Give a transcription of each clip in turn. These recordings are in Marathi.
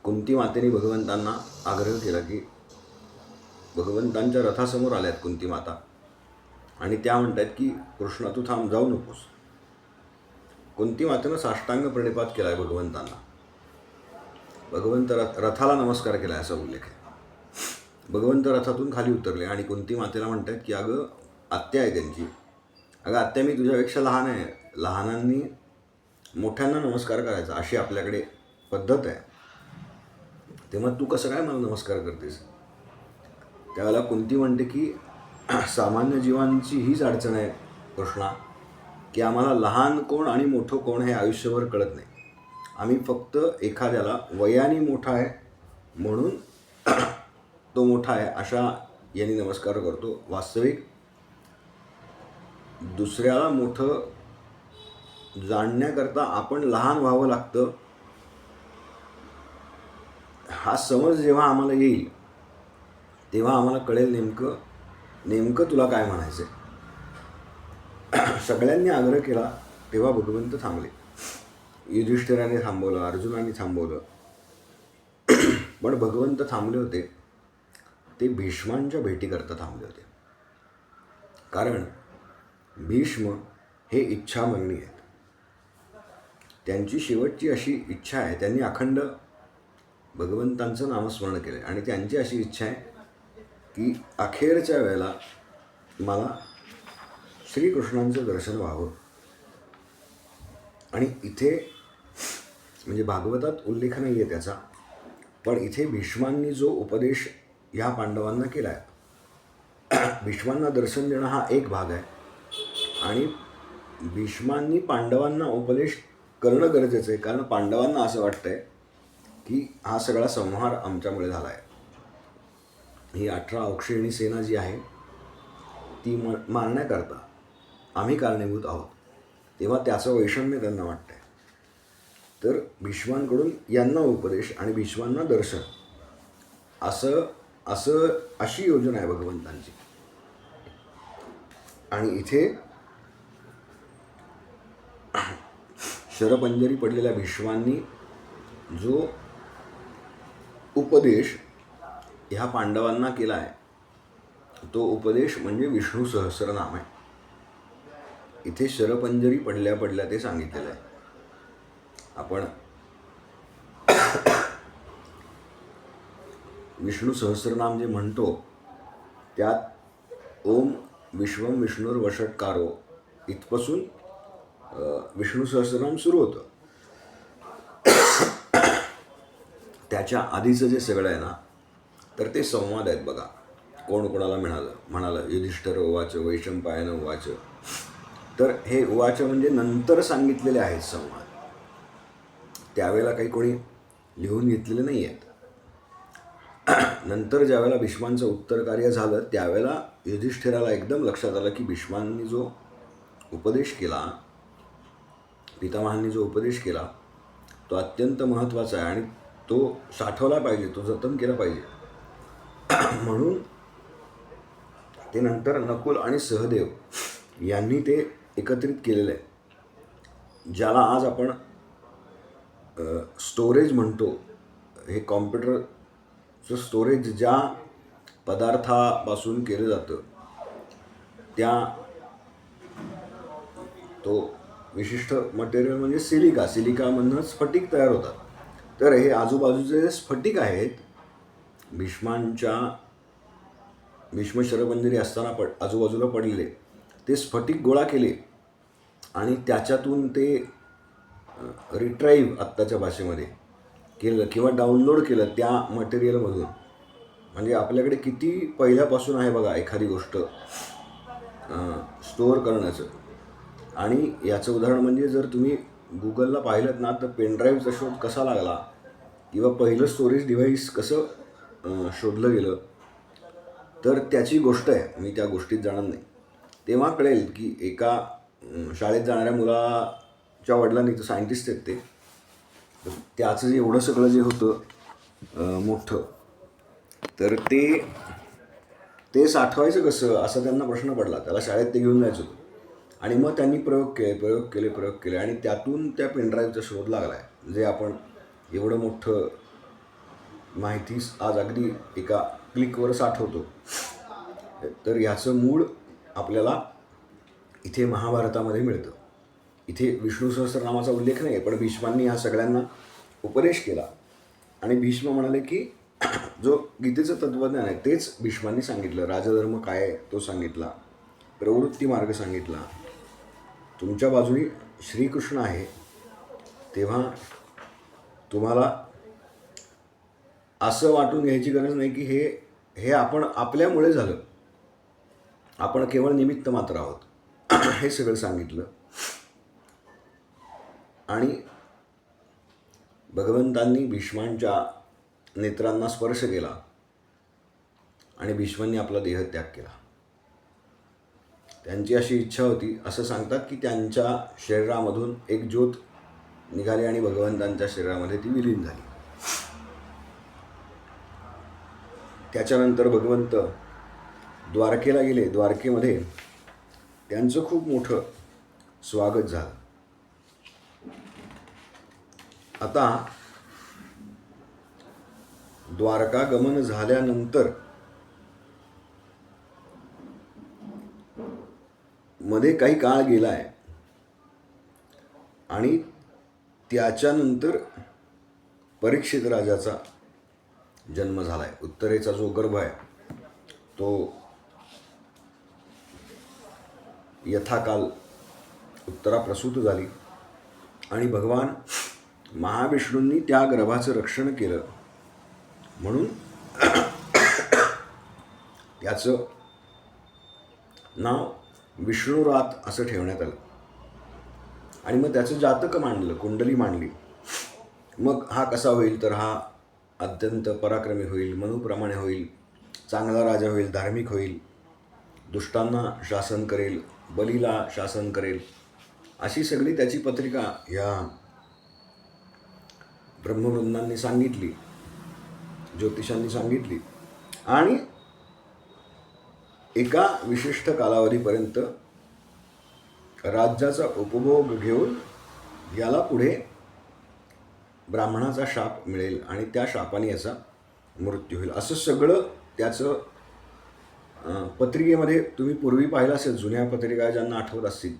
कुंती मातेने भगवंतांना आग्रह केला की भगवंतांच्या रथासमोर आल्यात कुंती माता आणि त्या म्हणतात की कृष्णा तू थांब, जाऊ नकोस. कुंती मातेनं साष्टांग प्रणिपात केला आहे भगवंतांना. भगवंत रथाला नमस्कार केला असा उल्लेख आहे. भगवंत रथातून खाली उतरले आणि कुंती मातेला म्हणतात की अगं आत्या आहे त्यांची, अगं आत्या मी तुझ्यापेक्षा लहान आहे, लहानांनी मोठ्यांना नमस्कार करायचा अशी आपल्याकडे पद्धत आहे, तेव्हा तू कसं काय मला नमस्कार करतेस. त्यावेळेला कुंती म्हणते की सामान्य जीवांची हीच अडचण आहे कृष्णा, की आम्हाला लहान कोण आणि मोठं कोण हे आयुष्यभर कळत नाही. आम्ही फक्त एखाद्याला वयाने मोठा आहे म्हणून तो मोठा आहे अशा यांनी नमस्कार करतो. वास्तविक दुसऱ्याला मोठं जाणण्याकरता आपण लहान व्हावं लागतं. हा समज जेव्हा आम्हाला येईल तेव्हा आम्हाला कळेल नेमकं तुला काय म्हणायचं आहे. सगळ्यांनी आग्रह केला तेव्हा भगवंत थांबले. युधिष्ठिराने थांबवलं, अर्जुनाने थांबवलं, पण भगवंत थांबले होते ते भीष्मांच्या भेटीकरता थांबले होते. कारण भीष्म हे इच्छामग्नी आहेत. त्यांची शेवटची अशी इच्छा आहे, त्यांनी अखंड भगवंतांचं नामस्मरण केलं आणि त्यांची अशी इच्छा आहे की अखेरच्या वेळेला मला श्रीकृष्णांचं दर्शन व्हावं. आणि इथे म्हणजे भागवतात उल्लेख नाही आहे त्याचा, पण इथे भीष्मांनी जो उपदेश ह्या पांडवांना केला आहे, भीष्मांना दर्शन देणं हा एक भाग आहे आणि भीष्मांनी पांडवांना उपदेश करणं गरजेचं आहे. कारण पांडवांना असं वाटतं आहे की हा सगळा संहार आमच्यामुळे झाला आहे, ही 18 औक्षिणी सेना जी आहे ती मारण्याकरता आम्ही कारणीभूत आहोत. तेव्हा त्याचं वैषम्य त्यांना वाटतं आहे. तर भीष्मांकडून यांना उपदेश आणि भीष्मांना दर्शन अशी योजना आहे भगवंतांची. आणि इथे शरपंजरी पडलेल्या भीष्मांनी जो उपदेश ह्या पांडवांना केला आहे तो उपदेश म्हणजे विष्णू सहस्रनाम आहे. इथे शरपंजरी पडल्या पडल्या ते सांगितलेलं आहे. आपण विष्णू सहस्रनाम जे म्हणतो त्यात ओम विश्वम विष्णुर्वषट्कारो इथपासून विष्णू सहस्रनाम सुरू होतं. त्याच्या आधीचं जे सगळं आहे ना तर ते संवाद आहेत बघा. कोण कोणाला म्हणालं युधिष्ठिर उवाच वैशंपायन उवाच. तर हे उवाच म्हणजे नंतर सांगितलेले आहेत संवाद, त्यावेळेला काही कोणी लिहून घेतलेले नाही आहेत. नंतर ज्यावेळेला भीष्मांचं उत्तर कार्य झालं त्यावेळेला युधिष्ठिराला एकदम लक्षात आलं की भीष्मांनी जो उपदेश केला, पितामहांनी जो उपदेश केला तो अत्यंत महत्त्वाचा आहे आणि तो साठवला पाहिजे, तो जतन केला पाहिजे. म्हणून ते नंतर नकुल आणि सहदेव यांनी ते एकत्रित केलेलं आहे, ज्याला आज आपण स्टोरेज म्हणतो. हे कॉम्प्युटरचं स्टोरेज ज्या पदार्थापासून केलं जातं तो विशिष्ट मटेरियल म्हणजे सिलिकामधनं स्फटिक तयार होतात. तर हे आजूबाजूचे जे स्फटिक आहेत भीष्म शरपंजरी असताना आजूबाजूला पडलेले ते स्फटिक गोळा केले आणि त्याच्यातून ते रिट्राईव्ह आत्ताच्या भाषेमध्ये केलं किंवा डाउनलोड केलं त्या मटेरियलमधून. म्हणजे आपल्याकडे किती पहिल्यापासून आहे बघा एखादी गोष्ट स्टोअर करण्याचं. आणि याचं उदाहरण म्हणजे जर तुम्ही गुगलला पाहिलं ना तर पेनड्राईव्हचा शोध कसा लागला किंवा पहिलं स्टोरेज डिव्हाइस कसं शोधलं गेलं तर त्याची गोष्ट आहे. मी त्या गोष्टीत जाणार नाही. तेव्हा कळेल की एका शाळेत जाणाऱ्या मुलाच्या वडिलांनी तो सायंटिस्ट आहेत ते, त्याचं जे एवढं सगळं जे होतं मोठं, तर ते साठवायचं कसं असा त्यांना प्रश्न पडला. त्याला शाळेत ते घेऊन जायचं होतं आणि मग त्यांनी प्रयोग केले आणि त्यातून त्या पेनड्राईव्हचा शोध लागला आहे. जे आपण एवढं मोठं माहिती आज अगदी एका क्लिकवर साठवतो. तर ह्याचं मूळ आपल्याला इथे महाभारतामध्ये मिळतं. इथे विष्णू सहस्रनामाचा उल्लेख नाही आहे, पण भीष्मांनी ह्या सगळ्यांना उपदेश केला. आणि भीष्म म्हणाले की जो गीतेचं तत्त्वज्ञान आहे तेच भीष्मांनी सांगितलं. राजधर्म काय आहे तो सांगितला, प्रवृत्ती मार्ग सांगितला. तुमच्या बाजूने श्रीकृष्ण आहे, तेव्हा तुम्हाला असं वाटून घ्यायची गरज नाही की हे आपण आपल्यामुळे झालं, आपण केवळ निमित्त मात्र आहोत हे सगळं सांगितलं. आणि भगवंतांनी भीष्मांच्या नेत्रांना स्पर्श केला आणि भीष्मांनी आपला देहत्याग केला. त्यांची अशी इच्छा होती, असं सांगतात की त्यांच्या शरीरामधून एक ज्योत निघाली आणि भगवंतांच्या शरीरामध्ये ती विलीन झाली. त्याच्यानंतर भगवंत द्वारकेला गेले. द्वारकेमध्ये त्यांचं खूप मोठं स्वागत झालं. आता द्वारका गमन झाल्यानंतर मध्ये काही काळ गेला आहे आणि त्याच्यानंतर परीक्षित राजाचा जन्म झाला आहे. उत्तरेचा जो गर्भ आहे तो यथाकाल उत्तरा प्रसूत झाली आणि भगवान महाविष्णूंनी त्या गर्भाचं रक्षण केलं, म्हणून त्याचं नाव विष्णुरात असं ठेवण्यात आलं. आणि मग त्याचं जातक मांडलं, कुंडली मांडली. मग हा कसा होईल, तर हा अत्यंत पराक्रमी होईल, मनुप्रमाणे होईल, चांगला राजा होईल, धार्मिक होईल, दुष्टांना शासन करेल, बलीला शासन करेल, अशी सगळी त्याची पत्रिका ह्या ब्रह्मवृंदांनी सांगितली, ज्योतिषांनी सांगितली. आणि एका विशिष्ट कालावधीपर्यंत राज्याचा उपभोग घेऊन याला पुढे ब्राह्मणाचा शाप मिळेल आणि त्या शापाने याचा मृत्यू होईल, असं सगळं त्याचं पत्रिकेमध्ये तुम्ही पूर्वी पाहिलं असेल. जुन्या पत्रिका ज्यांना आठवत असतील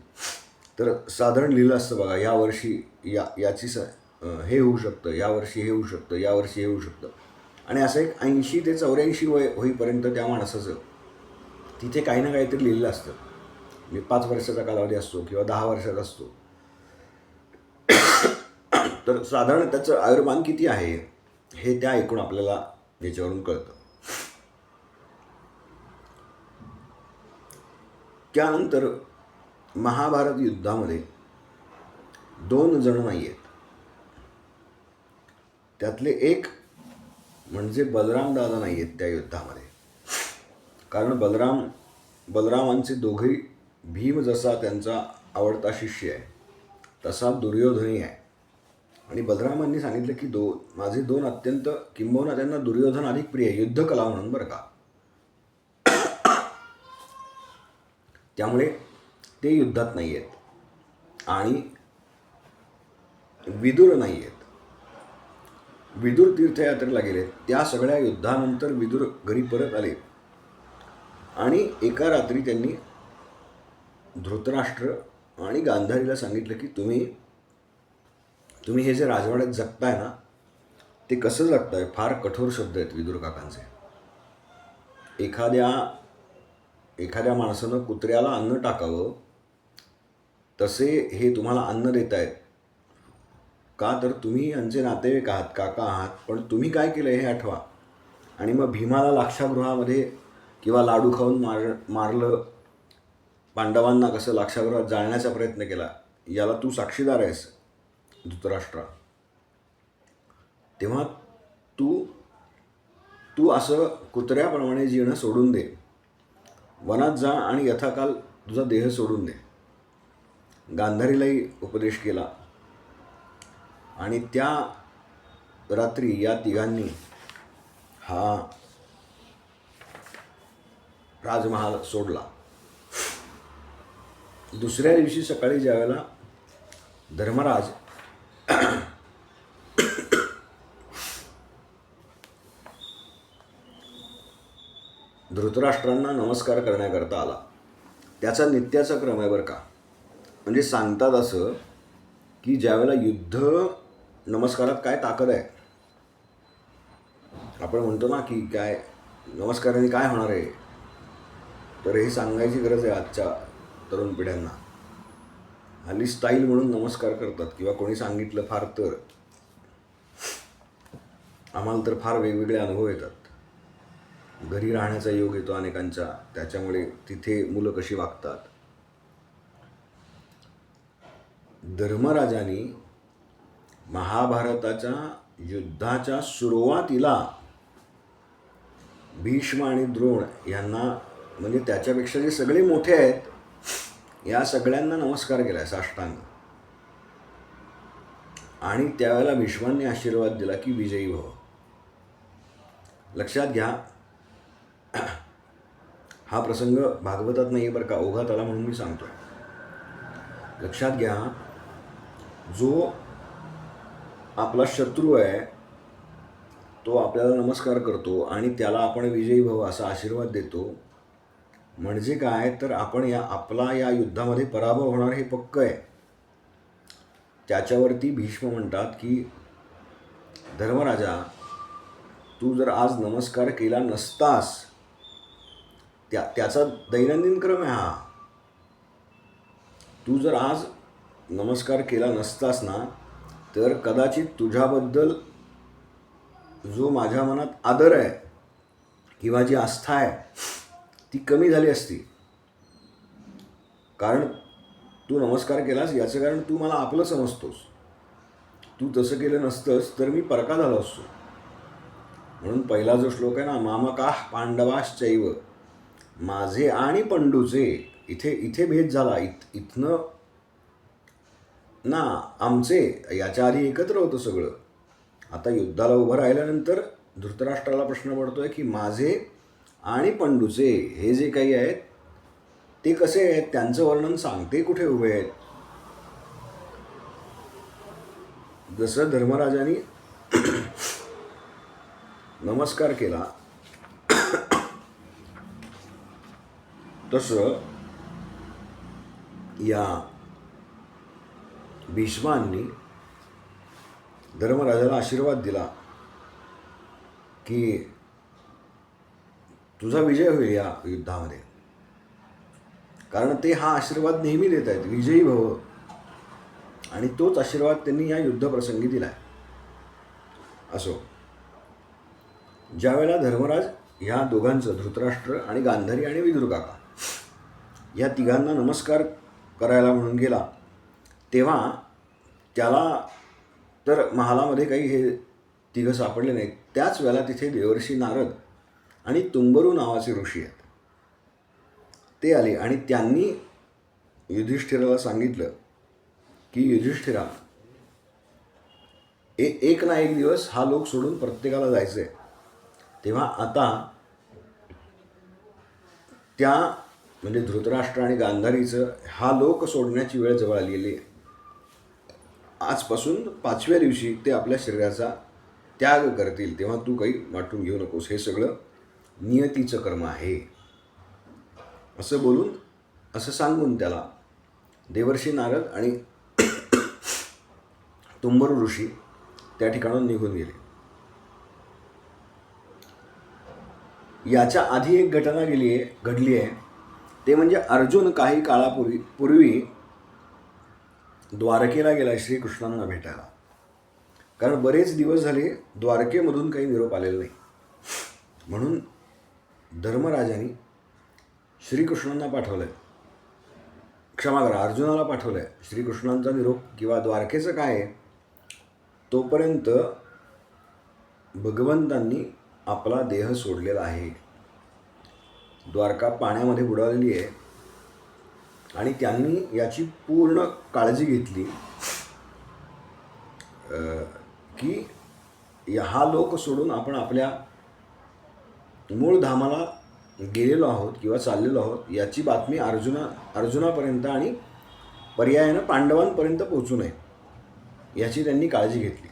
तर साधारण लिहिलं असतं बघा, यावर्षी याची हे होऊ शकतं, यावर्षी हे होऊ शकतं, यावर्षी हे होऊ शकतं. आणि असं एक 80 ते 84 वय होईपर्यंत त्या माणसाचं तिथे काही ना काहीतरी लिहिलेलं असतं. म्हणजे 5 वर्षाचा कालावधी असतो किंवा 10 वर्षाचा असतो. तर साधारण त्याचं आयुर्मान किती आहे हे त्या ऐकून आपल्याला याच्यावरून कळतं. त्यानंतर महाभारत युद्धामध्ये 2 जण नाही आहेत. त्यातले एक म्हणजे बलराम दादा नाही आहेत त्या युद्धामध्ये. कारण बलरामांचे दोघेही, भीम जसा त्यांचा आवडता शिष्य आहे तसा दुर्योधनही आहे. आणि बलरामांनी सांगितलं की माझे 2 अत्यंत, किंबहुना त्यांना दुर्योधन अधिक प्रिय आहे, युद्धकला म्हणून बरं का. त्यामुळे ते युद्धात नाही आहेत. आणि विदुर नाही आहेत. विदुर तीर्थयात्रेला गेले. त्या सगळ्या युद्धानंतर विदुर घरी परत आले आणि एका रात्री त्यांनी धृतराष्ट्र आणि गांधारीला सांगितलं की तुम्ही हे जे राजवाड्यात जगताय ना ते कसं जगताय. फार कठोर शब्द आहेत विदुर काकांचे. एखाद्या माणसानं कुत्र्याला अन्न टाकावं तसे हे तुम्हाला अन्न देत आहेत का, तर तुम्ही यांचे नातेवाईक आहात, काका आहात. पण तुम्ही काय केलं हे आठवा. आणि मग भीमाला लाक्षागृहामध्ये किंवा लाडू खाऊन मारलं, पांडवांना कसं लाक्षागृहात जाळण्याचा प्रयत्न केला, याला तू साक्षीदार आहेस धृतराष्ट्रा. तेव्हा तू असं कुत्र्याप्रमाणे जीणं सोडून दे, वनात जा आणि यथाकाल तुझा देह सोडून दे. गांधारीलाही उपदेश केला. आणि त्या रात्री या तिघांनी हा राजमहाल सोडला. दुसऱ्या दिवशी सकाळी ज्यावेळेला धर्मराज धृतराष्ट्रांना नमस्कार करण्याकरता आला. त्याचा नित्याचा क्रम आहे बरं का. म्हणजे सांगतात असं की ज्यावेळेला युद्ध नमस्कारात काय ताकद आहे. आपण म्हणतो ना की काय नमस्काराने काय होणार आहे, तर हे सांगायची गरज आहे आजच्या तरुण पिढ्यांना. हल्ली स्टाईल म्हणून नमस्कार करतात किंवा कोणी सांगितलं फार तर. आम्हाला तर फार वेगवेगळे अनुभव येतात. घरी राहण्याचा योग येतो अनेकांच्या, त्याच्यामुळे तिथे मुलं कशी वागतात. धर्मराजांनी महाभारताच्या युद्धाच्या सुरुवातीला भीष्म आणि द्रोण यांना, म्हणजे त्याच्यापेक्षा जे सगळे मोठे आहेत या सगळ्यांना नमस्कार केला आहे साष्टांग. आणि त्यावेळेला भीष्मांनी आशीर्वाद दिला की विजयी भव. लक्षात घ्या, हा प्रसंग भागवतात नाही बरं का, ओघात आला म्हणून मी सांगतो. लक्षात घ्या, जो आपला शत्रू आहे तो आपल्याला नमस्कार करतो आणि त्याला आपण विजयी भव असा आशीर्वाद देतो. म्हणजे काय, तर आपण आपला या युद्धामध्ये पराभव होणार हे पक्क आहे. त्याच्यावरती भीष्म म्हणतात की धर्मराजा, तू जर आज नमस्कार केला नसतास, त्याचा दैनंदिन क्रम आहे हा. तू जर आज नमस्कार केला नसतास ना, तर कदाचित तुझ्याबद्दल जो माझ्या मनात आदर आहे किंवा जी आस्था आहे ती कमी झाली असती. कारण तू नमस्कार केलास याचं कारण तू मला आपलं समजतोस. तू तसं केलं नसतंस तर मी परका झालो असतो. म्हणून पहिला जो श्लोक आहे ना, मामकाः पांडवाश्चैव, माझे आणि पंडूचे, इथे भेद झाला. इथनं ना आमचे, याच्या आधी एकत्र होतं सगळं. आता युद्धाला उभं राहिल्यानंतर धृतराष्ट्राला प्रश्न पडतोय की माझे आणि पंडूचे हे जे काही आहेत ते कसे आहेत, त्यांचं वर्णन सांग, ते कुठे उभे आहेत. जसं धर्मराजांनी नमस्कार केला तसं या भीष्मांनी धर्मराजाला आशीर्वाद दिला की तुझा विजय होईल या युद्धामध्ये. कारण ते हा आशीर्वाद नेहमी देत आहेत, विजयी भव. आणि तोच आशीर्वाद त्यांनी या युद्धप्रसंगी दिला आहे. असो, ज्यावेळेला धर्मराज ह्या दोघांचं, धृतराष्ट्र आणि गांधारी आणि विदुरकाका, या तिघांना नमस्कार करायला म्हणून गेला, तेव्हा त्याला तर महालामध्ये काही हे तिघं सापडले नाहीत. त्याच वेळेला तिथे देवर्षी नारद आणि तुंबरू नावाचे ऋषी आहेत, ते आले. आणि त्यांनी युधिष्ठिराला सांगितलं की युधिष्ठिरा, एक ना एक दिवस हा लोक सोडून प्रत्येकाला जायचं आहे. तेव्हा आता त्या म्हणजे धृतराष्ट्र आणि गांधारीचं हा लोक सोडण्याची वेळ जवळ आलेली आहे. आजपासून 5व्या दिवशी ते आपल्या शरीराचा त्याग करतील, तेव्हा तू काही वाटून घेऊ नकोस, हे सगळं नियतीचं कर्म आहे. असं बोलून, असं सांगून त्याला देवर्षी नारद आणि तुंबरू ऋषी त्या ठिकाणून निघून गेले. याच्या आधी एक घटना घडली आहे, ते म्हणजे अर्जुन काही काळापूर्वी द्वारकेला गेला श्रीकृष्णांना भेटायला. कारण बरेच दिवस झाले द्वारकेमधून काही निरोप आलेला नाही. म्हणून धर्मराजांनी श्रीकृष्णांना पाठवलं, क्षमा करा, अर्जुनाला पाठवलं आहे. श्रीकृष्णांचा निरोप किंवा द्वारकेचं काय आहे, तोपर्यंत भगवंतांनी आपला देह सोडलेला आहे. द्वारका पाण्यामध्ये बुडालेली आहे आणि त्यांनी याची पूर्ण काळजी घेतली की हा लोक सोडून आपण आपल्या मूळ धामाला गेलेलो आहोत किंवा चाललेलो आहोत, याची बातमी अर्जुनापर्यंत आणि पर्यायानं पांडवांपर्यंत पोहोचू नये, याची त्यांनी काळजी घेतली.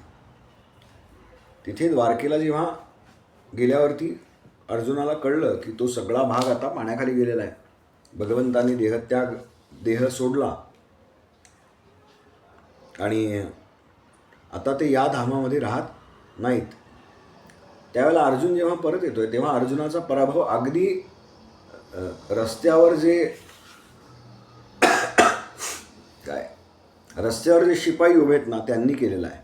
तिथे द्वारकेला जेव्हा गेल्यावरती अर्जुनाला कळलं की तो सगळा भाग आता पाण्याखाली गेलेला आहे. भगवंतांनी देह सोडला आणि आता ते या धामामध्ये राहत नाहीत. त्यावेळेला अर्जुन जेव्हा परत येतोय तेव्हा अर्जुनाचा पराभव अगदी रस्त्यावर जे शिपाई उभेत ना त्यांनी केलेला आहे.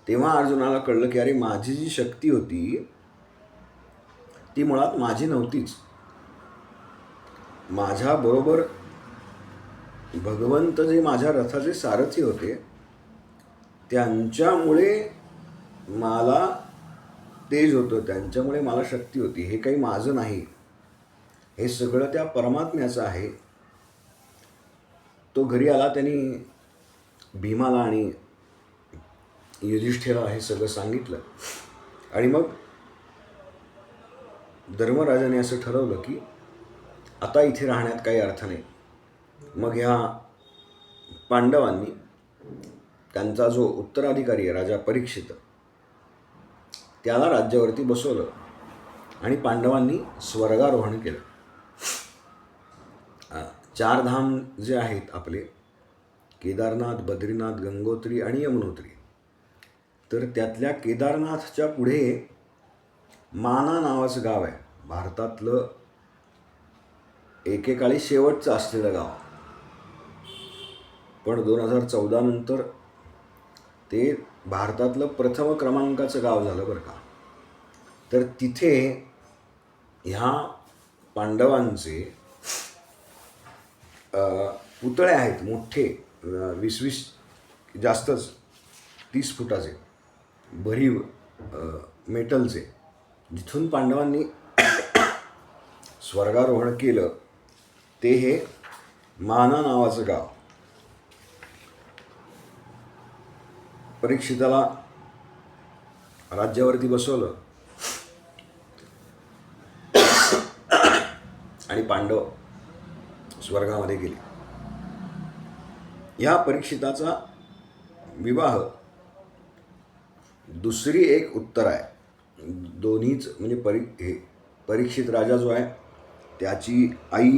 तेव्हा अर्जुनाला कळलं की अरे माझी जी शक्ती होती ती मुळात माझी नव्हतीच. माझ्याबरोबर भगवंत जे माझ्या रथाचे सारथी होते त्यांच्यामुळे मला तेज होतं, त्यांच्यामुळे मला शक्ती होती. हे काही माझं नाही, हे सगळं त्या परमात्म्याचं आहे. तो घरी आला, त्यांनी भीमाला आणि युधिष्ठिराला हे सगळं सांगितलं आणि मग धर्मराजाने असं ठरवलं की आता इथे राहण्यात काही अर्थ नाही. मग ह्या पांडवांनी त्यांचा जो उत्तराधिकारी आहे राजा परीक्षित त्याला राज्यावरती बसवलं आणि पांडवांनी स्वर्गारोहण केलं. 4 धाम जे आहेत आपले केदारनाथ, बद्रीनाथ, गंगोत्री आणि यमुनोत्री, तर त्यातल्या केदारनाथच्या पुढे माना नावाचं गाव आहे. भारतातलं एकेकाळी शेवटचं असलेलं गाव, पण 2014 नंतर ते भारतातलं प्रथम क्रमांकाचं गाव झालं बरं का. तर तिथे ह्या पांडवांचे पुतळे आहेत मोठे, 20 जास्तच 30 फुटाचे भरीव मेटलचे, जिथून पांडवांनी स्वर्गारोहण केलं ते हे माना नावाचं गाव. परीक्षिताला राज्यावरती बसवलं आणि पांडव स्वर्गामध्ये गेले. या परीक्षिताचा विवाह दुसरी एक उत्तरा आहे. दोन्हीच म्हणजे परीक्षित राजा जो आहे त्याची आई,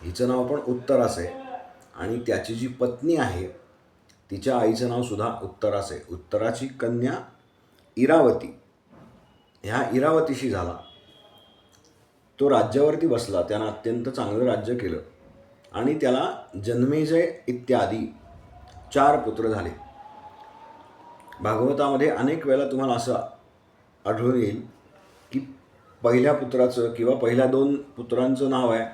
हिचं नाव पण उत्तरास आहे आणि त्याची जी पत्नी आहे तिच्या आईचं नाव सुद्धा उत्तरास आहे. उत्तराची कन्या इरावती. ह्या इरावतीशी झाला. तो राज्यावरती बसला, त्यानं अत्यंत चांगलं राज्य केलं आणि त्याला जन्मेजय इत्यादी 4 पुत्र झाले. भागवतामध्ये अनेक वेळेला तुम्हाला असं आढळून येईल की पहिल्या पुत्राचं किंवा पहिल्या 2 पुत्रांचं नाव आहे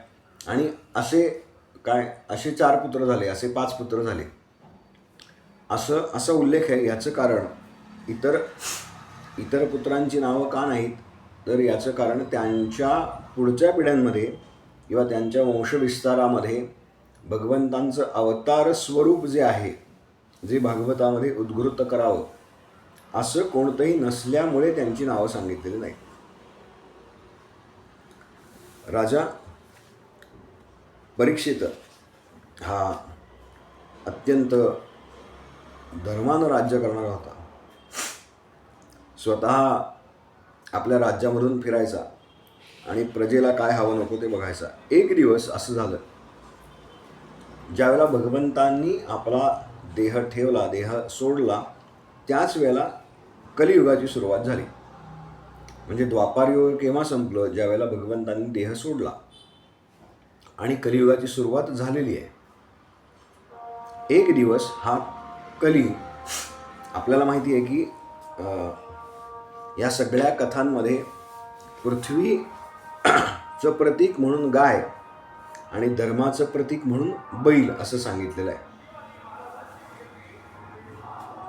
आणि असे 4 पुत्र झाले, असे 5 पुत्र झाले, असा उल्लेख आहे. याचं कारण इतर पुत्रांची नावं का नाहीत, तर याचं कारण त्यांच्या पुढच्या पिढ्यांमध्ये किंवा त्यांच्या वंशविस्तारामध्ये भगवंतांचं अवतार स्वरूप जे आहे, जे भागवतामध्ये उद्घृत करावं असं कोणतंही नसल्यामुळे त्यांची नावं सांगितलेली नाहीत. राजा परीक्षित हा अत्यंत धर्मानं राज्य करणारा होता. स्वतः आपल्या राज्यामधून फिरायचा आणि प्रजेला काय हवं नको ते बघायचा. एक दिवस असं झालं, ज्यावेळेला भगवंतांनी आपला देह ठेवला, देह सोडला, त्याच वेळेला कलियुगाची सुरुवात झाली. म्हणजे द्वापारयुग केव्हा संपलं, ज्यावेळेला भगवंतांनी देह सोडला आणि कलियुगाची सुरुवात झालेली आहे. एक दिवस हा कली, आपल्याला माहिती आहे की या सगळ्या कथांमध्ये पृथ्वीचं प्रतीक म्हणून गाय आणि धर्माचं प्रतीक म्हणून बैल असं सांगितलेलं आहे.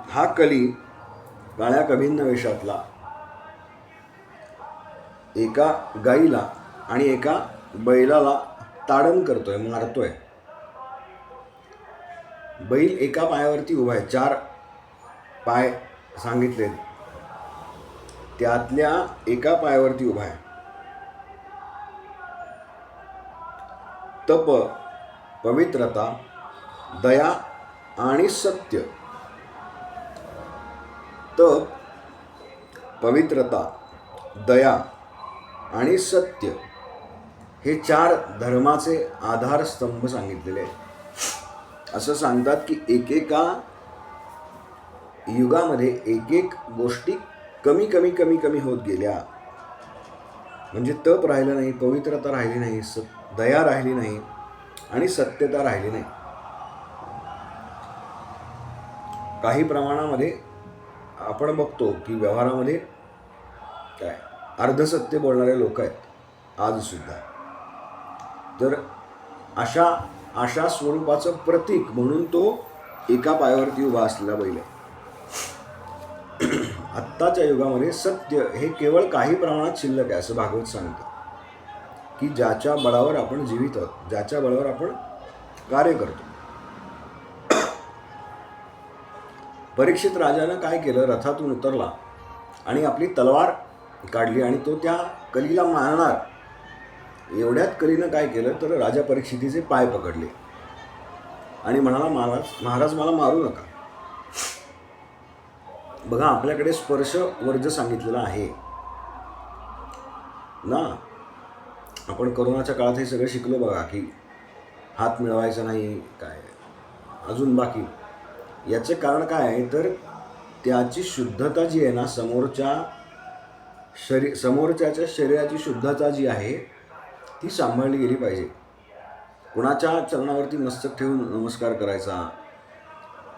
हा कली काळ्या कभिन्न वेशातला एका गाईला आणि एका बैलाला ताडण करतोय, मारतोय. बैल एका पायावरती उभा आहे, 4 पाय सांगितले, त्यातल्या एका पायावरती उभा आहे. तप, पवित्रता, दया आणि सत्य. तप पवित्रता, दया आणि सत्य हे 4 धर्माचे आधारस्तंभ सांगितलेले आहेत. असं सांगतात की एकेका युगामध्ये एक गोष्टी कमी कमी कमी कमी होत गेल्या. म्हणजे तप राहिलं नाही, पवित्रता राहिली नाही, दया राहिली नाही आणि सत्यता राहिली नाही. काही प्रमाणामध्ये आपण बघतो की व्यवहारामध्ये काय अर्धसत्य बोलणारे लोक आहेत आजसुद्धा. तर अशा स्वरूपाचं प्रतीक म्हणून तो एका पायावरती उभा असलेला बैल आहे. आत्ताच्या युगामध्ये सत्य हे केवळ काही प्रमाणात शिल्लक आहे असं भागवत सांगतं की ज्याच्या बळावर आपण जीवित आहोत, ज्याच्या बळावर आपण कार्य करतो. परीक्षित राजानं काय केलं, रथातून उतरला आणि आपली तलवार काढली आणि तो त्या कलीला मारणार. एवढ्यात कलीनं काय केलं तर राजा परीक्षितीचे पाय पकडले आणि म्हणाला, महाराज मला मारू नका. बघा, आपल्याकडे स्पर्श वर्ज सांगितलेला आहे ना. आपण कोरोनाच्या काळात हे सगळं शिकलो बघा की हात मिळवायचा नाही, काय अजून बाकी. याचे कारण काय आहे तर त्याची शुद्धता जी आहे ना, समोरच्याच्या शरीराची शुद्धता जी आहे ती सांभाळली गेली पाहिजे. कुणाच्या चरणावरती मस्तक ठेवून नमस्कार करायचा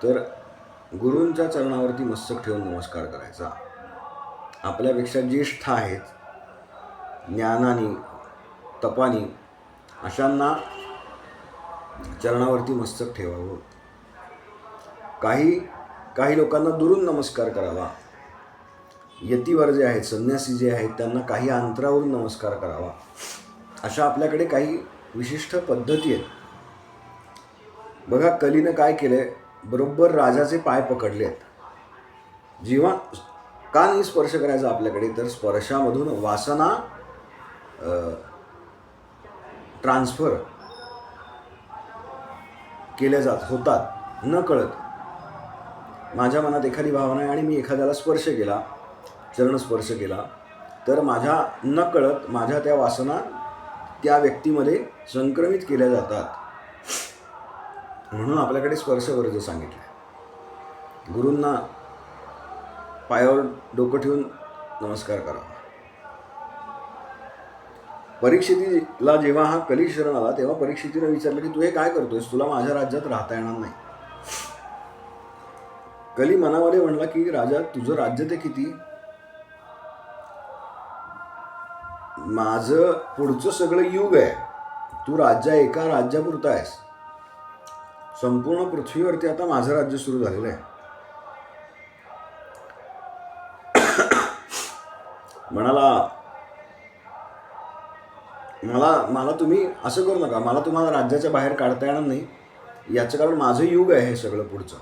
तर गुरूंच्या चरणावरती मस्तक ठेवून नमस्कार करायचा. आपल्यापेक्षा ज्येष्ठ आहेत, ज्ञानाने तपानी, अशांना चरणावरती मस्तक ठेवावं. काही लोकांना दुरून नमस्कार करावा. यतीवर जे आहेत, संन्यासी जे आहेत, त्यांना काही अंतरावरून नमस्कार करावा. अशा आपल्याकडे काही विशिष्ट पद्धती आहेत. बघा, कलीनं काय केलंय, बरोबर राजाचे पाय पकडले आहेत. जेव्हा का नाही स्पर्श करायचा आपल्याकडे तर स्पर्शामधून वासना ट्रान्सफर केल्या होतात नकळत. माझ्या मनात एखादी भावना आहे आणि मी एखाद्याला स्पर्श केला, चरणस्पर्श केला, तर माझ्या नकळत माझ्या त्या वासना त्या व्यक्तीमध्ये संक्रमित केल्या जातात. म्हणून आपल्याकडे स्पर्शवर्ज सांगितलं. गुरूंना पायावर डोकं ठेवून नमस्कार करा. परीक्षितीला जेव्हा हा कली शरण आला तेव्हा परीक्षितीने विचारलं की तू हे काय करतोयस, तुला माझ्या राज्यात राहता येणार नाही. कली मनामध्ये म्हणला की राजा, तुझं राज्य ते किती, माझं पुढचं सगळं युग आहे, तू एका राज्यापुरता आहेस. संपूर्ण पृथ्वीवरती आता माझं राज्य सुरू झालेलं आहे. म्हणाला, मला तुम्ही असं करू नका, मला तुम्हाला राज्याच्या बाहेर काढता येणार नाही, याचं कारण माझं युग आहे हे सगळं पुढचं.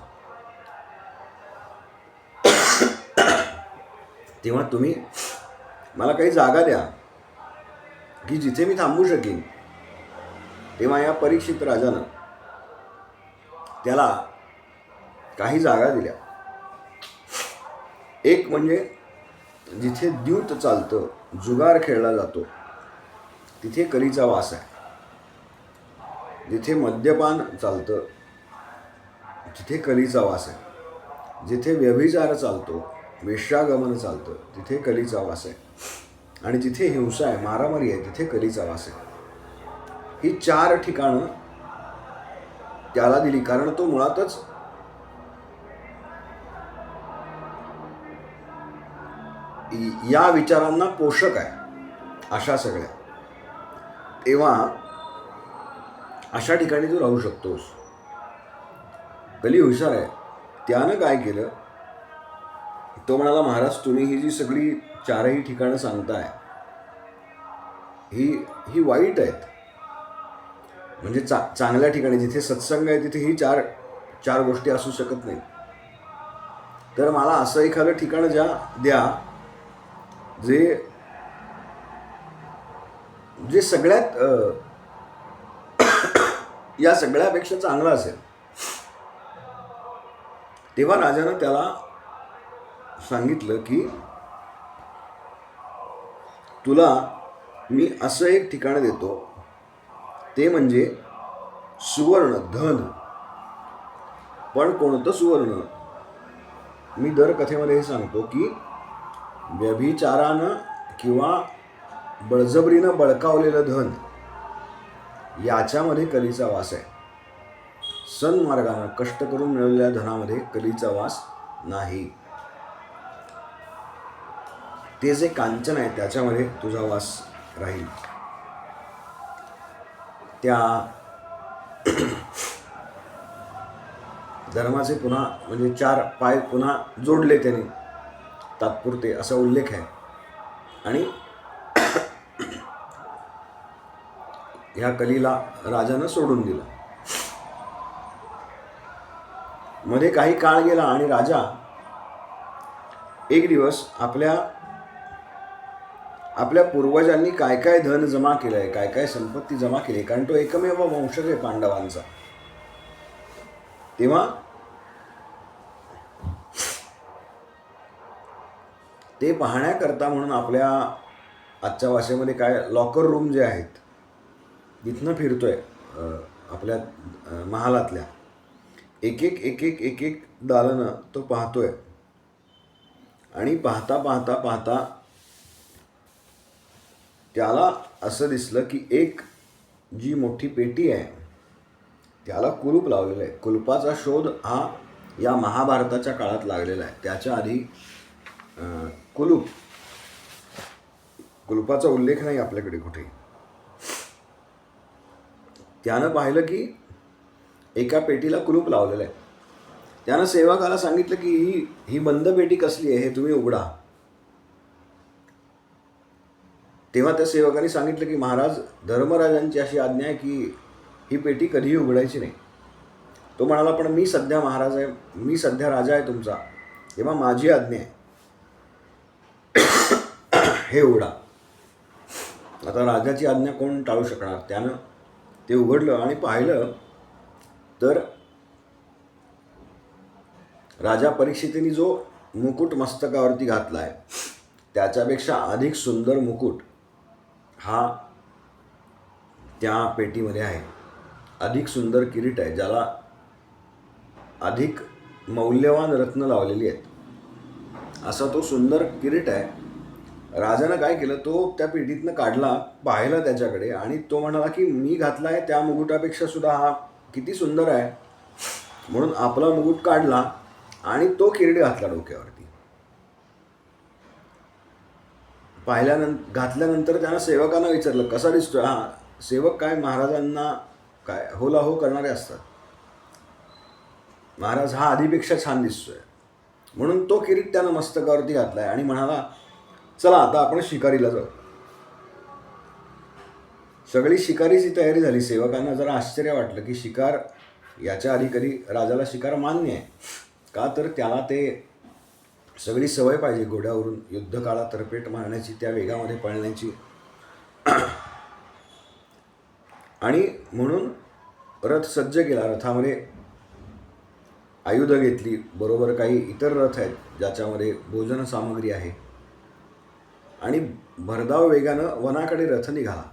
तेव्हा तुम्ही मला काही जागा द्या की जिथे मी थांबू शकेन. तेव्हा या परीक्षित राजानं त्याला काही जागा दिल्या. एक म्हणजे जिथे द्यूत चालतं, जुगार खेळला जातो, तिथे कलीचा वास आहे. जिथे मद्यपान चालतं तिथे कलीचा वास आहे. जिथे व्यभिचार चालतो, वेश्यागमन चालतं, तिथे कलीचा वास आहे. आणि जिथे हिंसा आहे, मारामारी आहे, तिथे कलीचा वास आहे. ही 4 ठिकाणं त्याला दिली, कारण तो मुळातच या विचारांना पोषक आहे, अशा सगळ्या. तेव्हा अशा ठिकाणी तू राहू शकतोस. कली हुशार आहे. त्यानं काय केलं, तो म्हणाला, महाराज तुम्ही ही जी सगळी 4ही ठिकाणं सांगताय ही वाईट आहेत. म्हणजे चांगल्या ठिकाणी जिथे सत्संग आहे तिथे ही 4 गोष्टी असू शकत नाही. तर मला असं एखादं ठिकाण द्या जे सगळ्यात या सगळ्यापेक्षा चांगलं असेल. तेव्हा राजानं त्याला सांगितलं की तुला मी असं एक ठिकाण देतो, ते म्हणजे सुवर्ण धन. पण कोणतं सुवर्ण? मी दर कथेमध्ये हे सांगतो की व्यभिचारानं किंवा बळजबरीनं बळकावलेलं धन, याच्यामध्ये कलीचा वास आहे. सन्मार्गानं कष्ट करून मिळवलेल्या धनामध्ये कलीचा वास नाही. ते जे कांचन आहे त्याच्यामध्ये तुझा वास राहील. त्या धर्माचे पुन्हा म्हणजे 4 पाय पुन्हा जोडले त्याने तात्पुरते, असा उल्लेख आहे. आणि ह्या कलीला राजानं सोडून दिलं. मध्ये काही काळ गेला आणि राजा एक दिवस आपल्या पूर्वजांनी काय काय धन जमा केलंय, काय काय संपत्ती जमा केली, कारण तो एकमेव वंशज आहे पांडवांचा. तेव्हा ते पाहण्याकरता म्हणून आपल्या आजच्या भाषेमध्ये काय लॉकर रूम जे आहेत तिथनं फिरतोय. आपल्या महालातल्या एक एक दालनं तो पाहतोय. आणि पाहता पाहता पाहता त्याला असं दिसलं की एक जी मोठी पेटी आहे त्याला कुलूप लावलेलं आहे. कुलपाचा शोध हा या महाभारताच्या काळात लागलेला आहे. त्याच्या आधी कुलपाचा उल्लेख नाही आपल्याकडे कुठे. त्यानं पाहिलं की एका पेटीला कुलूप लावलेलं आहे. त्यानं सेवकाला सांगितलं की ही बंद पेटी कसली आहे, हे तुम्ही उघडा. तेव्हा त्या सेवकाने सांगितलं की महाराज, धर्मराजांची अशी आज्ञा आहे की ही पेटी कधीही उघडायची नाही. तो म्हणाला, पण मी सध्या महाराज आहे, मी सध्या राजा आहे तुमचा, तेव्हा माझी आज्ञा आहे, हे उघडा. आता राजाची आज्ञा कोण टाळू शकणार. त्यानं ते उघडलं आणि पाहिलं तर राजा परीक्षितीने जो मुकुट मस्तकावरती घातला आहे त्याच्यापेक्षा अधिक सुंदर मुकुट हा त्या पेटीमध्ये आहे. अधिक सुंदर किरीट आहे, ज्याला अधिक मौल्यवान रत्न लावलेली आहेत, असा तो सुंदर किरीट आहे. राजानं काय केलं, तो त्या पेटीतनं काढला, पाहिला त्याच्याकडे आणि तो म्हणाला की मी घातला आहे त्या मुकुटापेक्षा सुद्धा हा किती सुंदर आहे. म्हणून आपला मुकुट काढला आणि तो किरीट घातला डोक्यावरती. घातल्यानंतर त्यानं सेवकांना विचारलं कसा दिसतोय हा. सेवक काय महाराजांना काय होला हो करणारे असतात. महाराज हा आधीपेक्षा छान दिसतोय. म्हणून तो किरीट त्यानं मस्तकावरती घातलाय आणि म्हणाला, चला आता आपण शिकारीला जाऊ. सगळी शिकारीची तयारी झाली. सेवकांना जरा आश्चर्य वाटलं की शिकार, याच्या आधी कधी राजाला शिकार मान्य आहे का, तर त्याला ते सगळी सवय पाहिजे घोड्यावरून युद्धकाळात तरपेट मारण्याची, त्या वेगामध्ये पळण्याची. आणि म्हणून रथ सज्ज केला. रथामध्ये आयुधं घेतली, बरोबर काही इतर रथ आहेत ज्याच्यामध्ये भोजन सामग्री आहे. आणि भरधाव वेगानं वनाकडे रथ निघाला.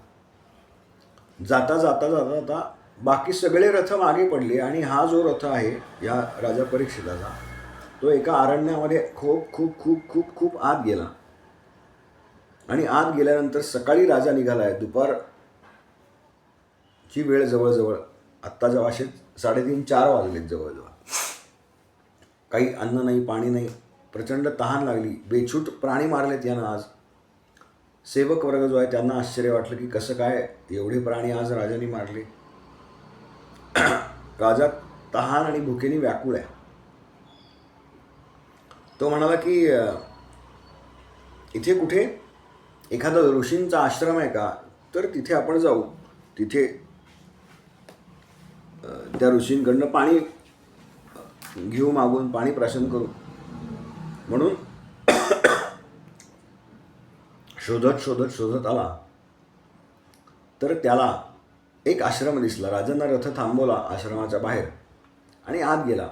जाता जाता जाता जाता बाकी सगळे रथ मागे पडले आणि हा जो रथ आहे या राजा परीक्षिताचा, तो एका अरण्यामध्ये खूप खूप खूप खूप खूप आत गेला. आणि आत गेल्यानंतर सकाळी राजा निघाला आहे. दुपारची वेळ जवळजवळ, आत्ताच्या भाषेत 3:30-4 वाजलेत जवळजवळ. काही अन्न नाही, पाणी नाही, प्रचंड तहान लागली. बेछूट प्राणी मारलेत यानं आज. सेवक वर्ग जो आहे त्यांना आश्चर्य वाटलं की कसं काय एवढे प्राणी आज राजाने मारले. राजा तहान आणि भुकेने व्याकुळ आहे. तो म्हणाला की इथे कुठे एखादा ऋषींचा आश्रम आहे का, तर तिथे आपण जाऊ. तिथे त्या ऋषींकडनं पाणी घेऊ, मागून पाणी प्राशन करू. म्हणून शोधत शोधत शोधत आला तर त्याला एक आश्रम दिसला. राजांना रथ थांबवला आश्रमाच्या बाहेर आणि आत गेला.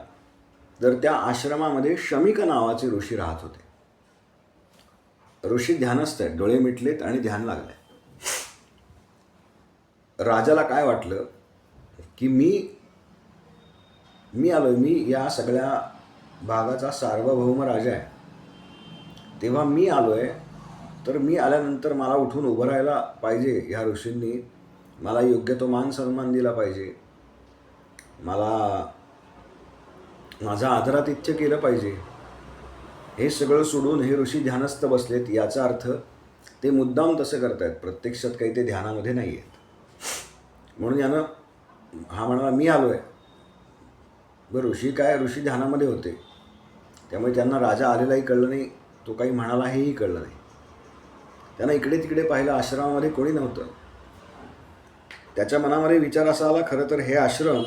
तर त्या आश्रमामध्ये शमिक नावाचे ऋषी राहत होते. ऋषी ध्यानस्थ आहेत, डोळे मिटलेत आणि ध्यान लागलंय. राजाला काय वाटलं की मी आलोय, मी या सगळ्या भागाचा सार्वभौम राजा आहे, तेव्हा मी आलोय, तर मी आल्यानंतर मला उठून उभं राहायला पाहिजे. ह्या ऋषींनी मला योग्य तो मान सन्मान दिला पाहिजे, मला माझा आदरातिथ्य केलं पाहिजे. हे सगळं सोडून हे ऋषी ध्यानस्थ बसलेत. याचा अर्थ ते मुद्दाम तसं करतायत, प्रत्यक्षात काही ते ध्यानामध्ये नाही आहेत. म्हणून यानं हा म्हणाला मी आलो आहे. बरं, ऋषी काय, ऋषी ध्यानामध्ये होते, त्यामुळे त्यांना राजा आलेलाही कळलं नाही, तो काही म्हणाला हेही कळलं नाही. त्यांना इकडे तिकडे पाहिलं, आश्रमामध्ये कोणी नव्हतं. त्याच्या मनामध्ये विचार असा आला, खरं तर हे आश्रम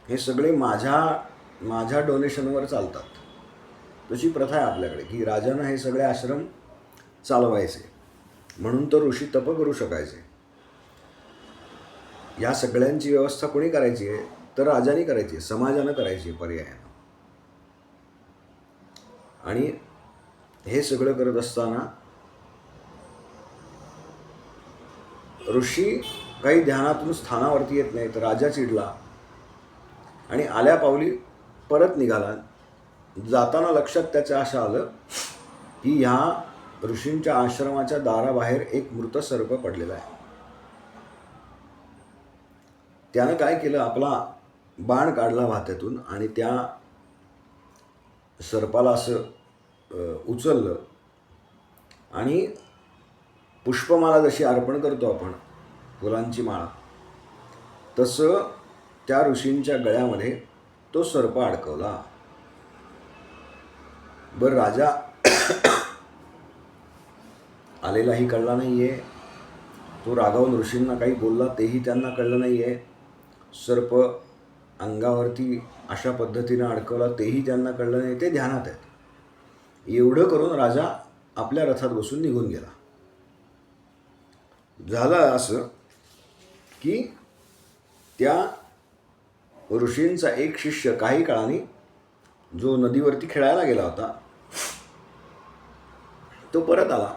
हे सगळे माझ्या डोनेशनवर चालतात. तशी प्रथा आहे आपल्याकडे की राजानं हे सगळे आश्रम चालवायचे, म्हणून तर ऋषी तप करू शकायचे. या सगळ्यांची व्यवस्था कोणी करायची आहे, तर राजाने करायची, समाजानं करायची पर्यायानं. आणि हे सगळं करत असताना ऋषी काही ध्यानातून स्थानावरती येत नाही, तर राजा चिडला आणि आल्या पावली परत निघाला. जाताना लक्षात त्याच्या असं आलं की ह्या ऋषींच्या आश्रमाच्या दाराबाहेर एक मृत सर्प पडलेला आहे. त्यानं काय केलं, आपला बाण काढला भात्यातून आणि त्या सर्पाला असं उचललं आणि पुष्पमाला जशी अर्पण करतो आपण, फुलांची माळा, तसं त्या ऋषींच्या गळ्यामध्ये तो सर्प अडकवला. बरं, राजा आलेलाही कळला नाही आहे, तो रागावून ऋषींना काही बोलला तेही त्यांना कळलं नाही आहे, सर्प अंगावरती अशा पद्धतीनं अडकवला तेही त्यांना कळलं नाही, ते ध्यानात आहेत. एवढं करून राजा आपल्या रथात बसून निघून गेला. झालं असं की त्या ऋषींचा एक शिष्य काही काळाने, जो नदीवरती खेळायला गेला होता, तो परत आला.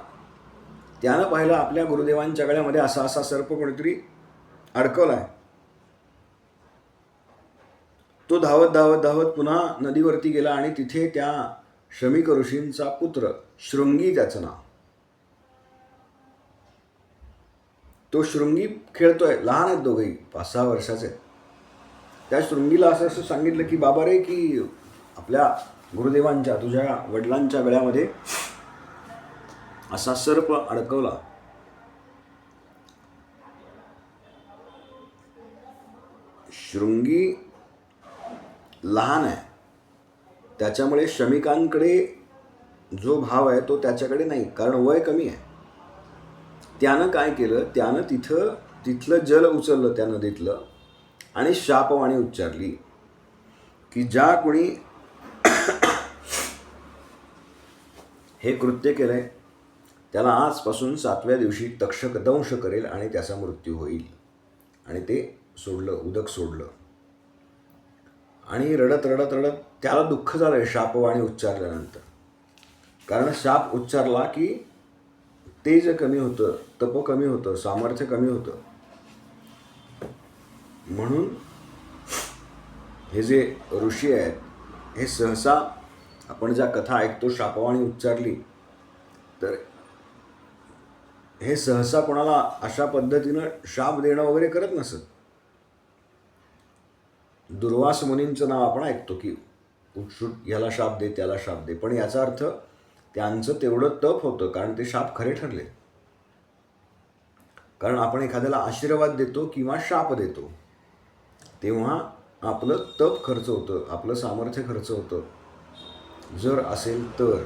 त्यानं पाहिलं आपल्या गुरुदेवांच्या गळ्यामध्ये असा असा सर्प कोणीतरी अडकवला आहे. तो धावत धावत धावत पुन्हा नदीवरती गेला आणि तिथे त्या शमीक ऋषींचा पुत्र शृंगी, त्याचं नाव, तो शृंगी खेळतोय. लहान आहेत दोघेही, 5-6 वर्षाचे. त्या शृंगीला असं सांगितलं की बाबा रे, की आपल्या गुरुदेवांच्या, तुझ्या वडिलांच्या गळ्यामध्ये असा सर्प अडकवला. शृंगी लहान आहे, त्याच्यामुळे शमिकांकडे जो भाव आहे तो त्याच्याकडे नाही, कारण वय कमी आहे. त्यानं काय केलं, त्यानं तिथलं जल उचललं त्या नदीतलं आणि शापवाणी उच्चारली की ज्या कोणी हे कृत्य केलंय त्याला आजपासून 7व्या दिवशी तक्षक दंश करेल आणि त्याचा मृत्यू होईल. आणि ते सोडलं, उदक सोडलं. आणि रडत रडत रडत त्याला दुःख झालं शापवाणी उच्चारल्यानंतर, कारण शाप उच्चारला की तेज कमी होतं, तप कमी होतं, सामर्थ्य कमी होतं. म्हणून हे जे ऋषी आहेत हे सहसा, आपण ज्या कथा ऐकतो शापवाणी उच्चारली, तर हे सहसा कोणाला अशा पद्धतीनं शाप देणं वगैरे करत नसत. दुर्वास मुनींचं नाव आपण ऐकतो की उठसूट याला शाप दे, त्याला शाप दे, पण याचा अर्थ त्यांचं तेवढं तप होतं, कारण ते शाप खरे ठरले. कारण आपण एखाद्याला आशीर्वाद देतो किंवा शाप देतो तेव्हा आपलं तप खर्च होतं, आपलं सामर्थ्य खर्च होतं. जर असेल तर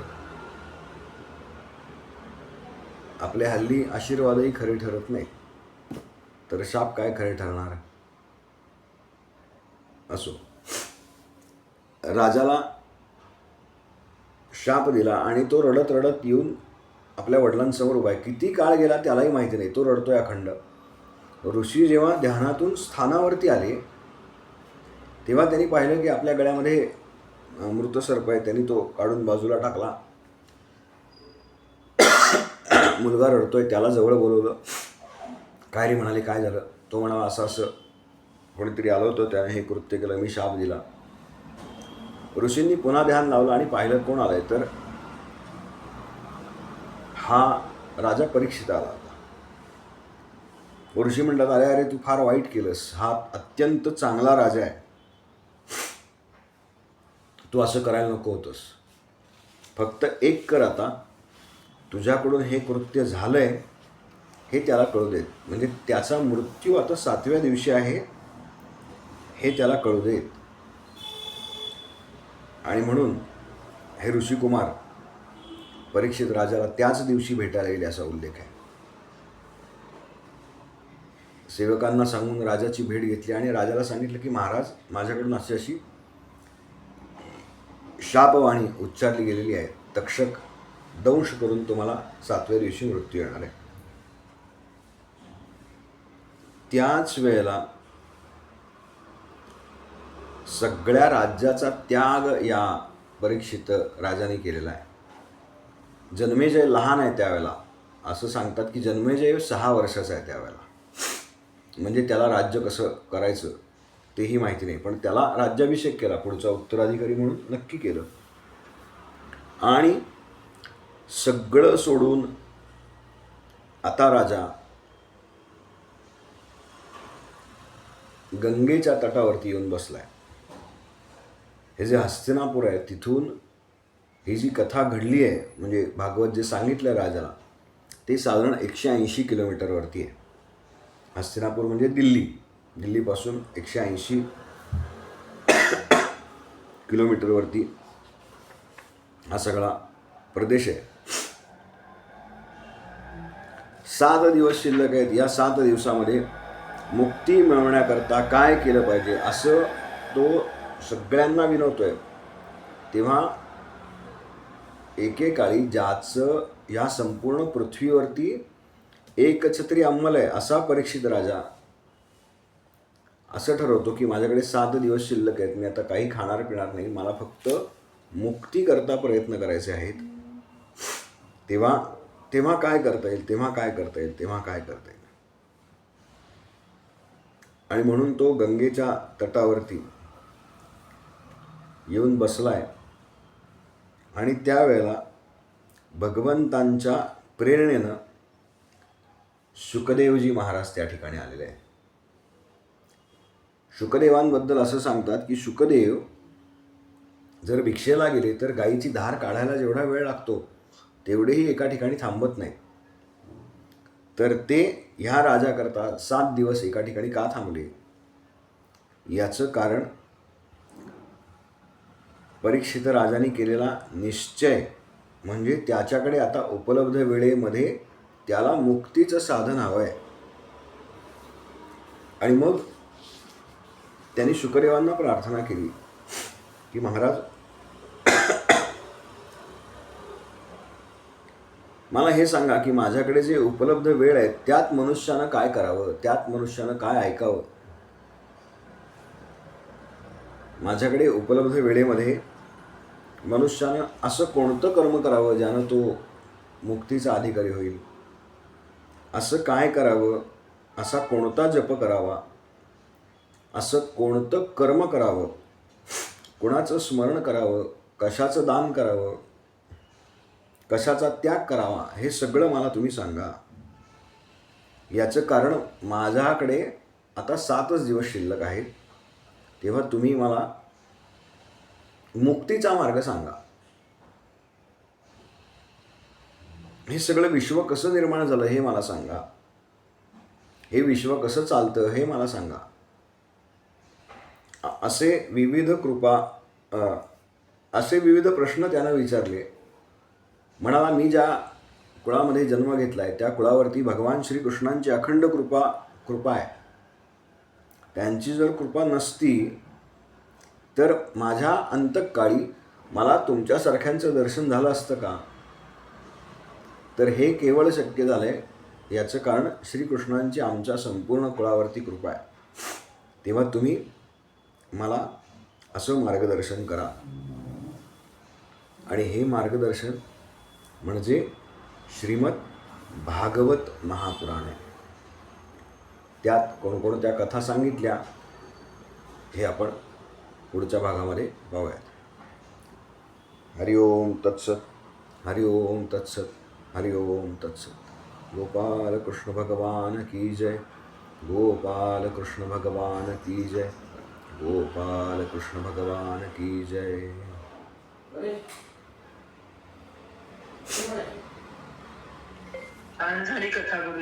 आपल्या हल्ली आशीर्वादही खरे ठरत नाही, तर शाप काय खरे ठरणार. असो, राजाला शाप दिला आणि तो रडत रडत येऊन आपल्या वडिलांसमोर उभा आहे. किती काळ गेला त्यालाही माहिती नाही, तो रडतोय अखंड. ऋषी जेव्हा ध्यानातून स्थानावरती आले तेव्हा त्यांनी पाहिलं की आपल्या गळ्यामध्ये मृत सर्प आहे. त्यांनी तो काढून बाजूला टाकला मुलगा रडतोय त्याला जवळ बोलवलं. काय रे म्हणाले, काय झालं? तो म्हणाला, असं असं कोणीतरी आलं होतं, त्याने हे कृत्य केलं, मी शाप दिला. ऋषींनी पुन्हा ध्यान लावलं आणि पाहिलं कोण आलंय, तर हा राजा परीक्षित आला होता. ऋषी म्हणतात, अरे अरे तू फार वाईट केलंस, हा अत्यंत चांगला राजा आहे, तू असं करायला नको होतंस. फक्त एक कर, आता तुझ्याकडून हे कृत्य झालंय हे त्याला कळू देत, म्हणजे त्याचा मृत्यू आता 7व्या दिवशी आहे हे त्याला कळू देत. आणि म्हणून हे ऋषिकुमार परीक्षित राजाला त्याच दिवशी भेटायला येईल असा उल्लेख आहे. सेवकांना सांगून राजाची भेट घेतली आणि राजाला सांगितलं की महाराज, माझ्याकडून अशी अशी शापवाणी उच्चारली गेलेली आहे, तक्षक दंश करून तुम्हाला 7व्या दिवशी मृत्यू येणार आहे. त्याच वेळेला सगळ्या राज्याचा त्याग या परीक्षित राजाने केलेला आहे. जन्मेजय लहान आहे त्यावेळेला, असं सांगतात की जन्मेजय 6 वर्षाचा आहे त्यावेळेला, म्हणजे त्याला राज्य कसं करायचं तेही माहिती नाही, पण त्याला राज्याभिषेक केला, पुढचा उत्तराधिकारी म्हणून नक्की केलं. आणि सगळं सोडून आता राजा गंगेच्या तटावरती येऊन बसलाय. हे जे हस्तिनापूर आहे तिथून ही जी कथा घडली आहे, म्हणजे भागवत जे सांगितलं राजाला, ते साधारण 180 किलोमीटरवरती आहे. हस्तिनापूर म्हणजे दिल्लीपासून 180 किलोमीटरवरती हा सगळा प्रदेश आहे. 7 दिवस शिल्लक आहेत. या 7 दिवसामध्ये मुक्ती मिळवण्याकरता काय केलं पाहिजे असं तो सगळ्यांना विनवतोय. तेव्हा एकेकाळी ज्याचं या संपूर्ण पृथ्वीवरती एकच तरी अंमल आहे असा परीक्षित राजा असं ठरवतो की माझ्याकडे 7 दिवस शिल्लक आहेत, मी आता काही खाणार पिणार नाही, मला फक्त मुक्तीकरता प्रयत्न करायचे आहेत. तेव्हा काय करता येईल. आणि म्हणून तो गंगेच्या तटावरती येऊन बसलाय. आणि त्यावेळेला भगवंतांच्या प्रेरणेनं शुकदेवजी महाराज त्या ठिकाणी आलेले आहेत. शुकदेवांबद्दल असं सांगतात की शुकदेव जर भिक्षेला गेले तर गायीची धार काढायला जेवढा वेळ लागतो तेवढेही एका ठिकाणी थांबत नाही. तर ते ह्या राजाकरता 7 दिवस एका ठिकाणी का थांबले याचं कारण परीक्षित राजाने केलेला निश्चय, म्हणजे त्याच्याकडे आता उपलब्ध वेळेमध्ये त्याला मुक्तीचं साधन हवं आहे. आणि मग त्यांनी शुकदेवांना प्रार्थना केली की महाराज, मला हे सांगा की माझ्याकडे जे उपलब्ध वेळ आहे त्यात मनुष्यानं काय करावं, त्यात मनुष्यानं काय ऐकावं. माझ्याकडे उपलब्ध वेळेमध्ये मनुष्यानं असं कोणतं कर्म करावं ज्यानं तो मुक्तीचा अधिकारी होईल, असं काय करावं, असा कोणता जप करावा, असं कोणतं कर्म करावं, कुणाचं स्मरण करावं, कशाचं दान करावं, कशाचा त्याग करावा, हे सगळं मला तुम्ही सांगा. याचं कारण माझ्याकडे आता 7च दिवस शिल्लक आहेत, तेव्हा तुम्ही मला मुक्तीचा मार्ग सांगा. हे सगळं विश्व कसं निर्माण झालं हे मला सांगा, हे विश्व कसं चालतं हे मला सांगा. असे विविध प्रश्न त्यानं विचारले. म्हणाला, मी ज्या कुळामध्ये जन्म घेतला आहे त्या कुळावरती भगवान श्रीकृष्णांची अखंड कृपा आहे. त्यांची जर कृपा नसती तर माझ्या अंतकाळी मला तुमच्यासारख्यांचं दर्शन झालं असतं का? तर हे केवळ शक्य झालं आहे याचं कारण श्रीकृष्णांची आमच्या संपूर्ण कुळावरती कृपा आहे. तेव्हा तुम्ही मला असं मार्गदर्शन करा. आणि हे मार्गदर्शन म्हणजे श्रीमद भागवत महापुराण आहे. त्यात कोणकोणत्या कथा सांगितल्या हे आपण पुढच्या भागामध्ये पाहूयात. हरि ओम तत्सत. हरि ओम तत्सत. हरि ओम तत्सत. गोपाल कृष्ण भगवान की जय. गोपाल कृष्ण भगवान की जय. गोपाल कृष्ण भगवान की जय. छान झाली कथा.